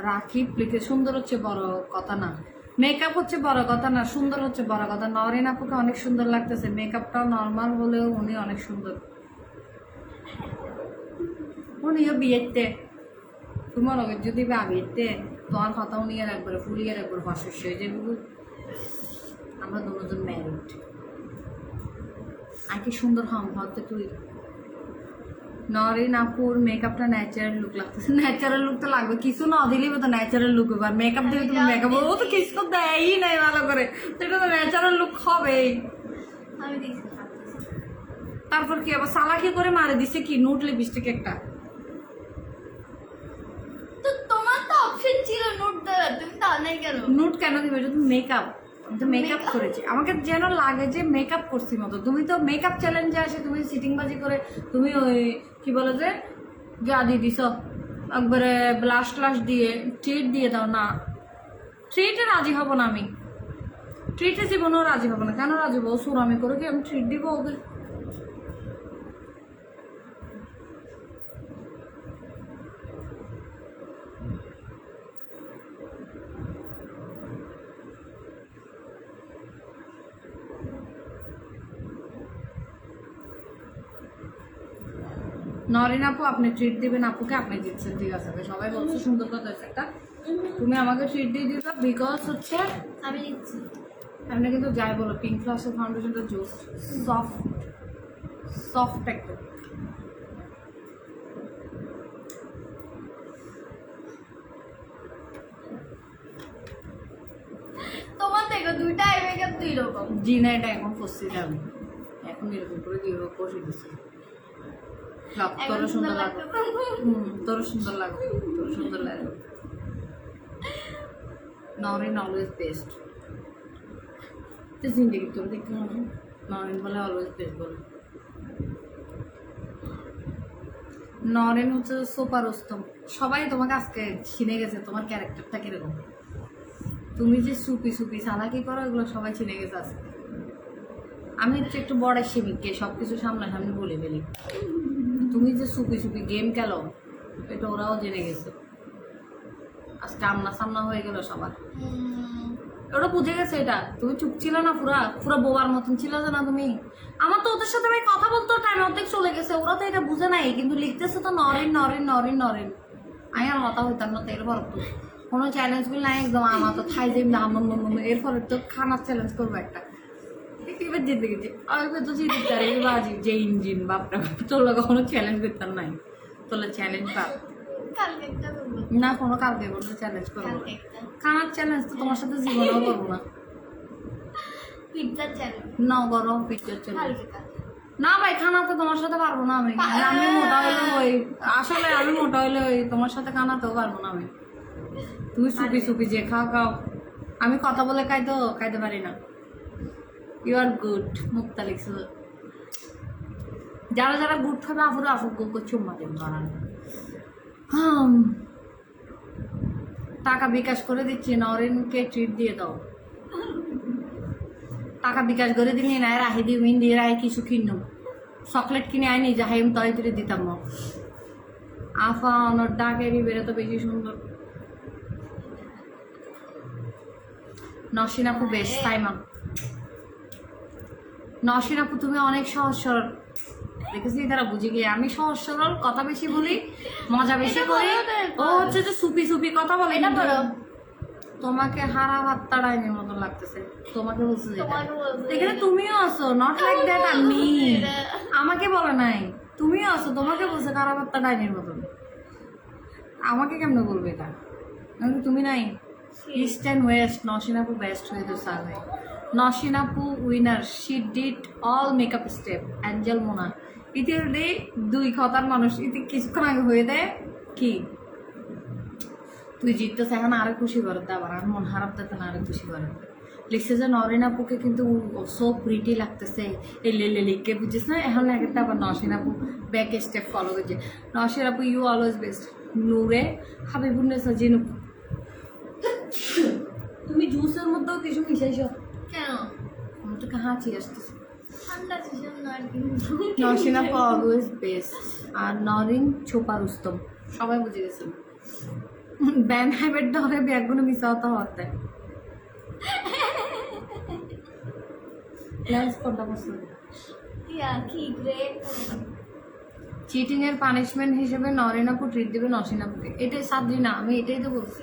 Speaker 3: রাখি লিখে সুন্দর হচ্ছে বড় কথা না, মেকআপ হচ্ছে বড় কথা না, সুন্দর হচ্ছে বড় কথা। নরেন আপুকে অনেক সুন্দর লাগতেছে, মেকআপটাও নর্মাল হলেও উনি অনেক সুন্দর, উনিও বিয়েতে তোমার যদি বা বিয়েতে তোমার কথা উনি আর একবারে ফুলিয়ে একবার ফাঁসস্য হয়ে যাবে, আমরা দুজন ম্যারিড। আর কি সুন্দর হতে তুই নরেন আপুর মেকআপটা ন্যাচারাল লুক লাগতেছে, ন্যাচারাল লুক তো লাগবে, কিছু না দিলেই তো ন্যাচারাল লুক হবে, আর মেকআপ দিলে তুমি মেকআপ ও তো কিছু দেয়ই নাই ভালো করে, তো এটা তো ন্যাচারাল লুক হবেই।
Speaker 2: আমি দেখছি
Speaker 3: তারপর কি আবার সালাকি করে মারে দিছে কি নুট লিপস্টিক একটা,
Speaker 2: তো তোমার তো অপশন ছিল নোট দেওয়ার, তুমি দাও নাই কেন?
Speaker 3: নুট কেন দিবে, এটা তুমি মেকআপ, আমি তো মেকআপ করেছি, আমাকে যেন লাগে যে মেকআপ করছি মতো। তুমি তো মেকআপ চ্যালেঞ্জে আসে তুমি সিটিংবাজি করে তুমি ওই কি বলে যে যা দিয়ে দিছ একবারে ব্লাশ ট্লাশ দিয়ে ট্রিট দিয়ে দাও না, ট্রিটে রাজি হব না আমি, ট্রিটে জীবনেও রাজি হব না, কেন রাজি হবো? সুরামি করে কি আমি ট্রিট দিব ওকে? নরেন আপু আপনি ট্রিট দিবেন আপুকে, আপনি জিতছেন, ঠিক আছে সবাই বলছে সুন্দর কথা হয়েছে একটা, তুমি আমাকে ট্রিট দিয়ে দিবা বিকজ হচ্ছে
Speaker 2: আমি দিচ্ছি
Speaker 3: আপনি কিন্তু যাই বলো পিঙ্ক ফ্লাসের ফাউন্ডেশনটা জোস সফট একদম।
Speaker 2: তোমার থেকে দুইটা আই মেকআপ দুই রকম।
Speaker 3: জি না এটা এখন ফসছি যাবে, এখন এরকম করে দিয়ে বসে দিচ্ছি, তোর সুন্দর লাগবে, তোর সুন্দর লাগবে, তোর সুন্দর লাগবে। নরেন অলওয়েজ বেস্ট, তো জিন্দিগি তোর দেখতে হবে নরেন বলে অলওয়েজ বেস্ট বলে। নরেন হচ্ছে সুপার উত্তম, সবাই তোমাকে আজকে চিনে গেছে, তোমার ক্যারেক্টারটা কিরকম, তুমি যে সুপি সালা কি করো এগুলো সবাই চিনে গেছে আজকে। আমি হচ্ছে একটু বড় শিবিককে সব কিছু সামনাসামনি বলে ফেলি। তুমি যে সুপি সুপি গেম খেলো এটা ওরাও জেনে গেছে, আজকে আমনা সামনা হয়ে গেল সবার। ওরা বুঝে গেছে এটা। তুমি চুপ ছিল না, পুরা পুরা বোবার মতন ছিল যে না তুমি। আমার তো ওদের সাথে ভাই কথা বলতে টাইম অর্ধেক চলে গেছে, ওরা তো এটা বুঝে নাই, কিন্তু লিখতেছে তো নরেন নরেন নরেন নরেন। আমি আর মাথা হইতাম না তো এরপর তো কোনো চ্যালেঞ্জ গুলো নাই একদম। আমার তো খাই যে এরপরে তো খানার চ্যালেঞ্জ করবো একটা। এবার জিতে গেছি আমি তো জিতে পারি বাজি যে ইঞ্জিন বাপটা তোলা কখনো চ্যালেঞ্জ করতাম নাই। তোলা চ্যালেঞ্জ পাব
Speaker 2: কালকে একটা করবো,
Speaker 3: না, কোনো কালকে কোনো চ্যালেঞ্জ করবো
Speaker 2: কালকে একটা
Speaker 3: খানার চ্যালেঞ্জ তো তোমার সাথে জীবনেও করবো না।
Speaker 2: পিৎজার চ্যালেঞ্জ
Speaker 3: না গরম পিকচার চ্যালেঞ্জ
Speaker 2: কালকে কালকে।
Speaker 3: না ভাই, খানা তো তোমার সাথে পারবো না আমি। আমি মোটা হইলে ওই আসলে আমি মোটা হইলে ওই তোমার সাথে খানাতেও পারবো না আমি। তুমি সুপি সুপি যে খাও খাও, আমি কথা বলে খাইতে পারি না। ইউ আর গুড মুক্তা লিখছে। যারা যারা গুড খাবে আফুরে আফু চুম্মা দেন করান। টাকা বিকাশ করে দিচ্ছি, নরেনকে ট্রিট দিয়ে দাও। টাকা বিকাশ করে দিলি না রাহি দিও মিন দিয়ে রাহি কিছু কিনো চকলেট কিনে আইনি যা হাইম তাই তুলে দিতাম না। আফা অনর ডাকেরই বেরো তো বেশি সুন্দর। নসিন আপু বেশ সাইমা। নসিন আপু তুমি অনেক সহজ সরল, দেখেছি তারা বুঝে গিয়ে। আমি সহজ সরল, কথা বেশি বলি, মজা বেশি করি। ও হচ্ছে যে সুপি সুপি কথা বলে।
Speaker 2: এটা বলো।
Speaker 3: তোমাকে হারা ভাত্তা ডাইনির মতন লাগতেছে। তোমাকে বলছে যেটা
Speaker 2: তোমাকে বলছে।
Speaker 3: এখানে তুমিও আছো, নট লাইক দ্যাট। আমি আমাকে বলে নাই, তুমিও আছো। তোমাকে বলছে হারা ভাত্তা ডাইনির মতন। আমাকে কেমনে বলবে এটা? নাকি তুমি নাই? ইস্ট অ্যান্ড ওয়েস্ট নসিন আপু বেস্ট হয়ে তো সার্ভে। নসিন আপু winner, she did all makeup step. Angel Mona ইতিহাসে দুই কথার মানুষ ইতি কিছুক্ষণ আগে হয়ে দেয় কি তুই জিততেছে এখন আরো খুশি করে দে, আবার আর মন খারাপ দিতে না আরো খুশি করে দে। লিখছে যে নরেন আপুকে কিন্তু সো প্রিটি লাগতেছে এই লেলে লিখকে, বুঝিস না? এখন একটা আবার নসিন আপু ব্যাক স্টেপ ফলো করছে। নসিন আপু ইউ অলওয়েজ বেস্ট। নূরে হাবিবুন্নেসা জিনু তুমি জুসের মধ্যেও কিছু মিশাইছ
Speaker 2: কেন?
Speaker 3: আমার তো হাঁচি আসতেছে।
Speaker 2: ঠান্ডা সিজন না আর কি।
Speaker 3: নসিন আপু অলওয়েজ বেস্ট। আর নরিন ছোপা রুস্তম সবাই বুঝে গেছিল। ব্যান হ্যাবেট ধরে ব্যাগগুলো মিশা হতে হতে লেন্স কোনটা পছন্দ?
Speaker 2: ইয়া কি গ্রেট।
Speaker 3: চিটিং এর পানিশমেন্ট হিসেবে নরেন আপু ট্রিট দেবে নসিন আপুকে। এটাই সাদরি না, আমি এটাই তো বলছি।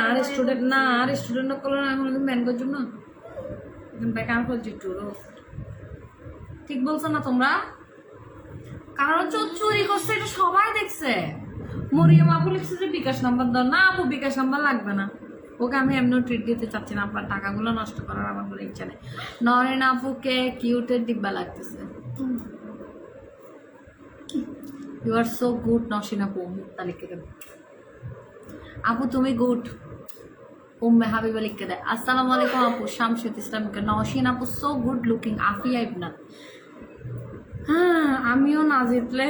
Speaker 3: আর স্টুডেন্ট না, আর স্টুডেন্ট করলো না, এখন তুমি ব্যান করছো না, বেকার করছো টুরো। ঠিক বলছো না তোমরা? কারণ চুরি করছে এটা সবাই দেখছে। মরিয়ম আপু লিখছে যে বিকাশ নাম্বার দাও। না আপু বিকাশ নাম্বার লাগবে না, ওকে আমি এমনিও ট্রিট দিতে চাচ্ছি না, আপনার টাকাগুলো নষ্ট করার আমার কোনো ইচ্ছা নেই। নরেন আপুকে কিউটের ডিব্বা লাগতেছে। You R so good Nasin আপু। মুক্তা লিখে দেব আপু তুমি গুড। উম্মে হাবিবা লিখে দেয় আসসালামু আলাইকুম আপু। শামসুদ ইসলামকে নসিন আপু সো গুড লুকিং। আফিয়া ইবনাথ হ্যাঁ আমিও না জিতলে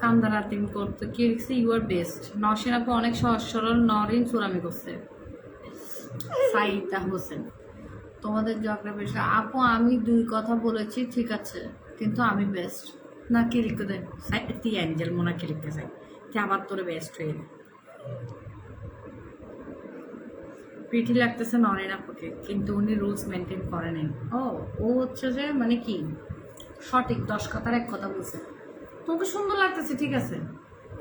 Speaker 3: কান্দারাতিম করতো। কি লিখছে ইউ আর বেস্ট। নসিন আপু অনেক সহজ সরল। নরিন চুরামি করছে। সাইদা হোসেন তোমাদের জিওগ্রাফি আপু আমি দুই কথা বলেছি ঠিক আছে, কিন্তু আমি বেস্ট না। কি লিখতে দেয় তুই অ্যাঞ্জেল মোনা কি লিখতে চাই তুই আবার তোরে বেস্ট হয়ে নে। প্রিটি লাগতেছে নরেন আপুকে, কিন্তু উনি রুলস মেনটেন করে নেন। ও হচ্ছে যে মানে কি সঠিক 10 কথার 1 কথা বলছে। তোমাকে সুন্দর লাগতেছে ঠিক আছে,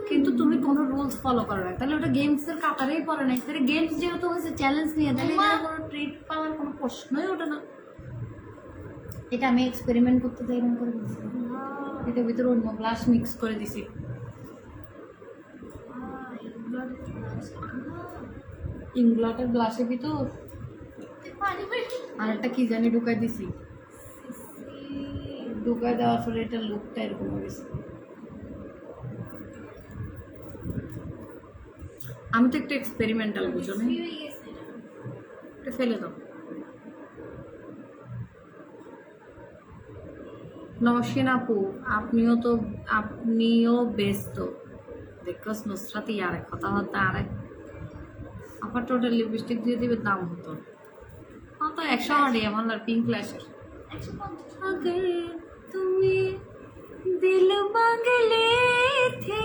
Speaker 3: কিন্তু তুমি কোনো রুলস ফলো করো না, তাহলে ওটা গেমসের কাতারেই পড়ে নাই। তাহলে গেমস যেহেতু হয়েছে চ্যালেঞ্জ নিয়ে, তাহলে এখানে কোনো ট্রিট পাওয়ার কোনো প্রশ্নই ওঠে না। এটা আমি এক্সপেরিমেন্ট করতে চাই না করে দিয়েছি। এটার ভিতরে অন্য গ্লাস মিক্স করে দিছি। ইংলাটের গ্লাসের ভিতর আর একটা কি জানি ঢুকাই দিছি। ঢুকাই দেওয়ার ফলে এটা লুকটা এরকম হয়ে গেছে। আমি তো একটু এক্সপেরিমেন্টাল, বুঝো না? এটা ফেলে দাও। নওশিন আপু আপনিও ব্যস্ত দেখো। নুসরাত আর কথাবার্তা আরেক আবার টোটাল লিপস্টিক দিয়ে দিবে দাম হতো। তো 100 আমার পিঙ্ক ফ্ল্যাশের
Speaker 2: 150
Speaker 1: अगर तुम्हें दिल मांगले थे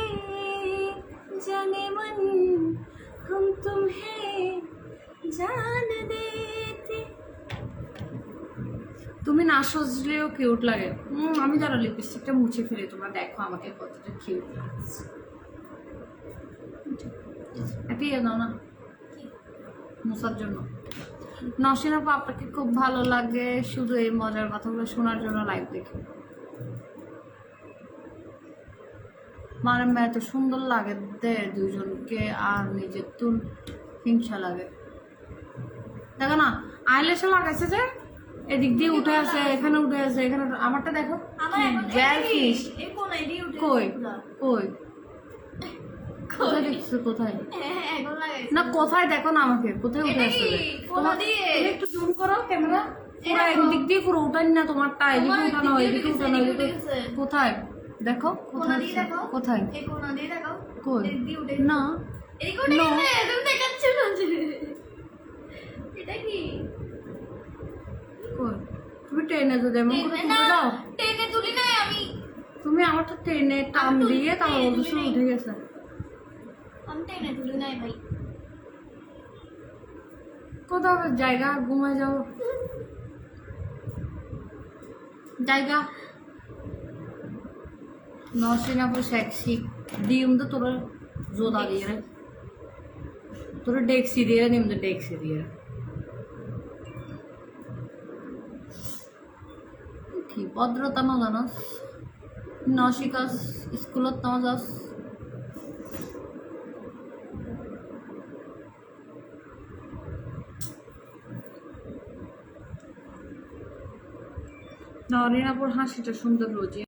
Speaker 1: जाने मन हम तुम्हें जान देते তুমি না সজলেও কিউট লাগে আমি যারা লিপস্টিকটা মুছে ফেলে তোমরা দেখো আমাকে কতটা কিউট লাগছে একটা ইয়ে দাও না মুছার জন্য নসিন আপা আপনাকে খুব ভালো লাগে শুধু এই মজার কথাগুলো শোনার জন্য লাইভ দেখি মানে এত সুন্দর লাগে দে দুজনকে আর নিজের তুন হিংসা লাগে দেখো না আইলেশে লাগাইছে যে এদিক দিয়ে উঠে আছে এখানে উঠে আছে এখানে আমারটা দেখো
Speaker 2: আমার এখন
Speaker 1: জেলফিশ
Speaker 2: এই কোনায় দিয়ে উঠে
Speaker 1: কই
Speaker 2: গেছে।
Speaker 1: কই কোথায় দেখছো কোথায়
Speaker 2: হ্যাঁ এখন লাগাইছে
Speaker 1: না কোথায় দেখো না আমাকে কোথায় উঠে
Speaker 2: এটা
Speaker 1: আসছে
Speaker 2: কি? কোথা দিয়ে?
Speaker 1: তুমি একটু জুম করো ক্যামেরা পুরো
Speaker 2: এরকম?
Speaker 1: একদিক দিয়ে পুরো উঠানি না তোমারটা এদিকে
Speaker 2: তোমার
Speaker 1: উঠানো
Speaker 2: এদিক
Speaker 1: এদিকে
Speaker 2: দিয়ে
Speaker 1: উঠানো
Speaker 2: এদিকে
Speaker 1: এদিকে
Speaker 2: উঠে গেছে।
Speaker 1: কোথায় দেখো
Speaker 2: কোনা
Speaker 1: কোথায়
Speaker 2: দিয়ে
Speaker 1: আছে?
Speaker 2: দেখো
Speaker 1: কোথায়
Speaker 2: এই কোনা দিয়ে দেখো
Speaker 1: কই?
Speaker 2: এদিক দিয়ে উঠে
Speaker 1: না
Speaker 2: এদিক উঠে
Speaker 1: No.
Speaker 2: গেছে তুমি দেখাচ্ছ না যে এটা কি
Speaker 1: কই তুমি টেনে তো দেমন করে
Speaker 2: টেনে
Speaker 1: তুলে
Speaker 2: না
Speaker 1: দাও
Speaker 2: টেনে তুলি নাই আমি
Speaker 1: তুমি আমারটা টেনে টান
Speaker 2: আমি তো
Speaker 1: দিয়ে তারপর
Speaker 2: টেনে
Speaker 1: ওদের
Speaker 2: তুলি নাই।
Speaker 1: উঠে গেছে
Speaker 2: আমি টেনে তুলি নাই ভাই
Speaker 1: কোথাও একটা জায়গা ঘুমায় যাও জায়গা নরসিংহাপুর সেক্সি ডিম তো তোরা জোদা দিয়ে রে তোরা ডেক্সি দিয়ে রে নিম তো ডেক্সি দিয়ে রে কি ভদ্রতা না জানাস নশিকাস স্কুলত না যাস নরিনাপুর হাসিটা সুন্দর রোজি